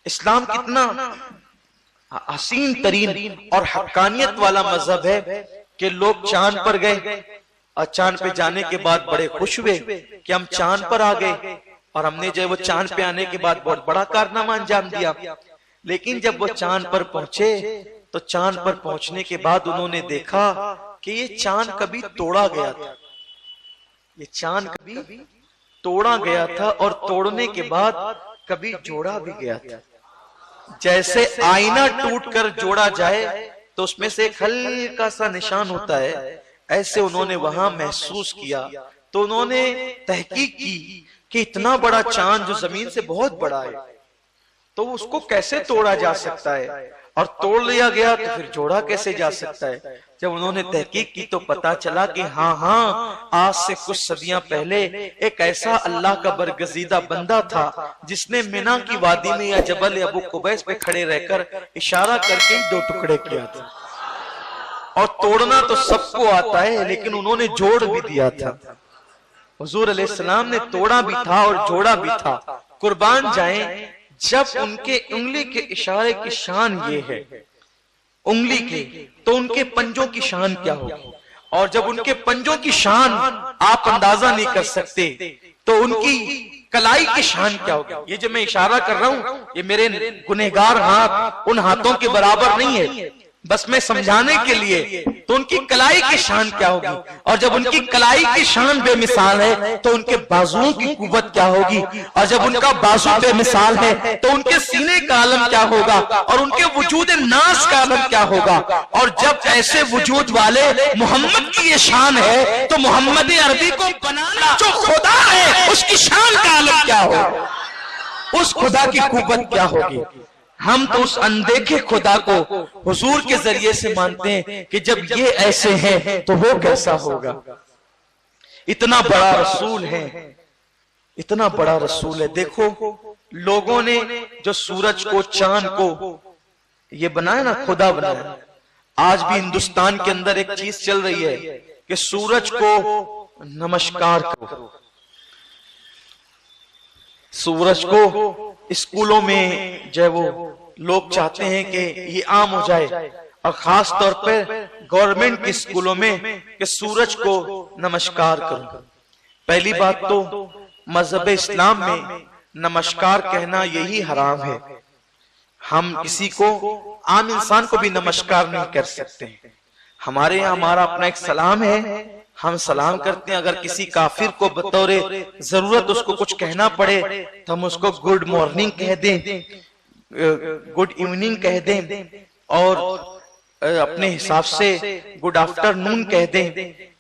اسلام کتنا حسین ترین اور حقانیت والا مذہب ہے کہ لوگ چاند پر گئے اور چاند پہ جانے کے بعد بڑے خوش ہوئے کہ ہم چاند پر آ گئے، اور ہم نے جو وہ چاند پہ آنے کے بعد بہت بڑا کارنامہ انجام دیا۔ لیکن جب وہ چاند پر پہنچے تو چاند پر پہنچنے کے بعد انہوں نے دیکھا کہ یہ چاند کبھی توڑا گیا تھا، یہ چاند کبھی توڑا گیا تھا، اور توڑنے کے بعد کبھی جوڑا بھی گیا تھا۔ جیسے آئینہ ٹوٹ کر جوڑا جائے تو اس میں سے ایک ہلکا سا نشان ہوتا ہے، ایسے انہوں نے وہاں محسوس کیا۔ تو انہوں نے تحقیق کی کہ اتنا بڑا چاند جو زمین سے بہت بڑا ہے تو اس کو کیسے توڑا جا سکتا ہے، اور توڑ لیا گیا تو پھر جوڑا کیسے جا سکتا ہے۔ جب انہوں نے تحقیق کی تو پتا چلا کہ ہاں آج سے کچھ صدیاں پہلے ایک ایسا اللہ کا برگزیدہ بندہ تھا جس نے مینا کی وادی میں یا جبل ابو قبیس پہ کھڑے رہ کر اشارہ کر کے دو ٹکڑے کیا تھا، اور توڑنا تو سب کو آتا ہے لیکن انہوں نے جوڑ بھی دیا تھا۔ حضور علیہ السلام نے توڑا بھی تھا اور جوڑا بھی تھا۔ قربان جائیں، جب ان کے انگلی کے اشارے کی شان یہ ہے انگلی کے، تو ان کے پنجوں کی شان کیا ہوگی، اور جب ان کے پنجوں کی شان آپ اندازہ نہیں کر سکتے تو ان کی کلائی کی شان کیا ہوگی۔ یہ جو میں اشارہ کر رہا ہوں یہ میرے گنہگار ہاتھ ان ہاتھوں کے برابر نہیں ہے، بس میں سمجھانے کے لیے۔ تو ان کی کلائی کی شان کیا ہوگی، اور جب ان کی کلائی کی شان بے مثال ہے تو ان کے بازوؤں کی قوت کیا ہوگی، اور جب ان کا بازو بے مثال ہے تو ان کے سینے کا عالم کیا ہوگا، اور ان کے وجود ناز کا عالم کیا ہوگا۔ اور جب ایسے وجود والے محمد کی یہ شان ہے تو محمد عربی کو بنانا جو خدا ہے اس کی شان کا عالم کیا ہوگا، اس خدا کی قوت کیا ہوگی۔ ہم تو اس اندیکھے خدا کو حضور کے ذریعے سے مانتے ہیں کہ جب یہ ایسے ہیں تو وہ کیسا ہوگا۔ اتنا بڑا رسول ہے، اتنا بڑا رسول ہے۔ دیکھو لوگوں نے جو سورج کو چاند کو یہ بنایا نا، خدا بنایا۔ آج بھی ہندوستان کے اندر ایک چیز چل رہی ہے کہ سورج کو نمسکار کرو، سورج کو اسکولوں میں جو وہ لوگ چاہتے ہیں کہ یہ عام ہو جائے، اور خاص طور پر گورنمنٹ کے اسکولوں میں کہ سورج کو نمسکار کرو۔ پہلی بات تو مذہب اسلام میں نمسکار کہنا یہی حرام ہے۔ ہم کسی کو عام انسان کو بھی نمسکار نہیں کر سکتے۔ ہمارے یہاں ہمارا اپنا ایک سلام ہے، ہم سلام کرتے ہیں۔ اگر کسی کافر کو بطور ضرورت اس کو کچھ کہنا پڑے تو ہم اس کو گڈ مارننگ کہہ دیں، گڈ ایوننگ کہہ دیں، اور اپنے حساب سے گڈ آفٹر نون کہہ دیں،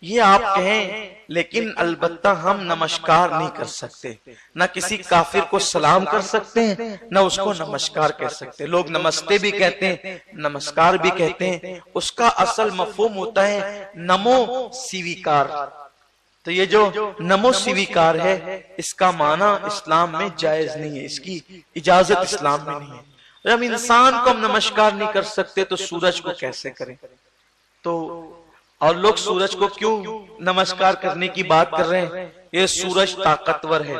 یہ آپ کہیں۔ لیکن البتہ ہم نمسکار نہیں کر سکتے، نہ کسی کافر کو سلام کر سکتے ہیں نہ اس کو نمسکار کہہ سکتے۔ لوگ نمستے بھی کہتے ہیں، نمسکار بھی کہتے ہیں، اس کا اصل مفہوم ہوتا ہے نمو سیویکار۔ تو یہ جو نمو سیویکار ہے اس کا معنی اسلام میں جائز نہیں ہے، اس کی اجازت اسلام میں نہیں ہے۔ جب انسان کو ہم نمسکار نہیں کر سکتے تو سورج کو کیسے کریں؟ تو اور لوگ سورج کو کیوں نمسکار کرنے کی بات کر رہے ہیں؟ یہ سورج طاقتور ہے،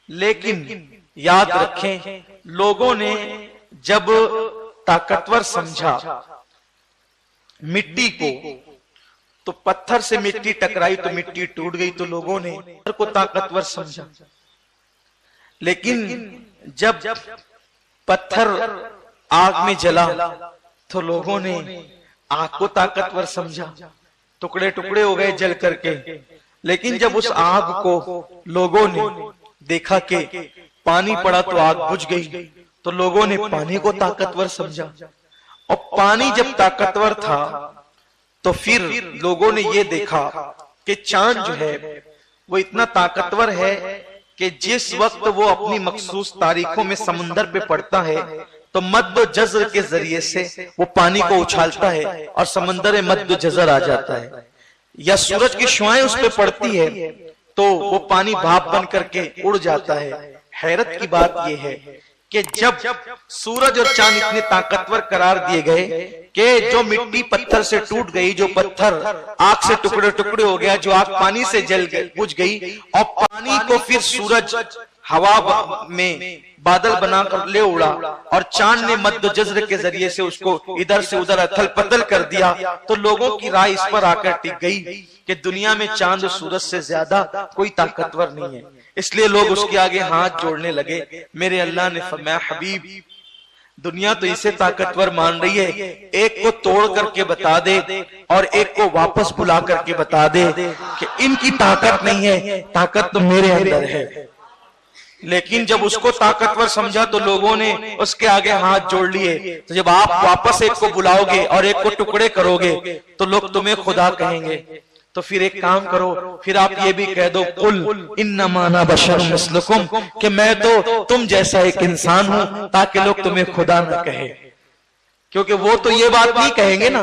لیکن یاد رکھیں لوگوں نے جب طاقتور سمجھا مٹی کو تو پتھر سے مٹی ٹکرائی تو مٹی ٹوٹ گئی، تو لوگوں نے پتھر کو طاقتور سمجھا۔ لیکن جب پتھر آگ میں جلا تو لوگوں نے آگ کو طاقتور سمجھا، ٹکڑے ٹکڑے ہو گئے جل کر کے۔ لیکن جب اس آگ کو لوگوں نے دیکھا کہ پانی پڑا تو آگ بجھ گئی، تو لوگوں نے پانی کو طاقتور سمجھا۔ اور پانی جب طاقتور تھا تو پھر لوگوں نے یہ دیکھا کہ چاند جو ہے وہ اتنا طاقتور ہے کہ جس وقت وہ اپنی مخصوص تاریخوں میں سمندر پہ پڑتا ہے تو مد و جزر کے ذریعے سے وہ پانی کو اچھالتا ہے اور سمندر مد و جزر آ جاتا ہے، یا سورج کی شعائیں اس پہ پڑتی ہے تو وہ پانی بھاپ بن کر کے اڑ جاتا ہے۔ حیرت کی بات یہ ہے کہ جب سورج اور چاند اتنے طاقتور قرار دیے گئے کہ جو مٹی پتھر سے ٹوٹ گئی، جو پتھر آگ سے ٹکڑے ٹکڑے ہو گیا، جو آگ پانی سے جل گئی بجھ گئی، اور پانی کو پھر سورج ہوا میں بادل بنا کر لے اڑا اور چاند نے مد و جزر کے ذریعے سے اس کو ادھر سے ادھر اتھل پتل کر دیا، تو لوگوں کی رائے اس پر آ کر ٹک گئی کہ دنیا میں چاند و سورج سے زیادہ کوئی طاقتور نہیں ہے، اس لیے لوگ اس کے آگے ہاتھ جوڑنے لگے۔ میرے اللہ نے فرمایا حبیب دنیا تو اسے طاقتور مان رہی ہے، ایک کو توڑ کر کے بتا دے اور ایک کو واپس بلا کر کے بتا دے کہ ان کی طاقت نہیں ہے، طاقت تو میرے اندر ہے۔ لیکن جب اس کو طاقتور سمجھا تو لوگوں نے اس کے آگے ہاتھ جوڑ لیے۔ تو جب آپ واپس ایک کو بلاؤ گے اور ایک کو ٹکڑے کرو گے تو لوگ تمہیں خدا کہیں گے، تو پھر ایک کام کرو، پھر آپ یہ بھی کہہ دو قل انما انا بشر مثلکم، کہ میں تو تم جیسا ایک انسان ہوں، تاکہ لوگ تمہیں خدا نہ کہے، کیونکہ وہ تو یہ بات نہیں کہیں گے نا،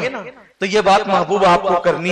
تو یہ بات محبوب آپ کو کرنی ہے۔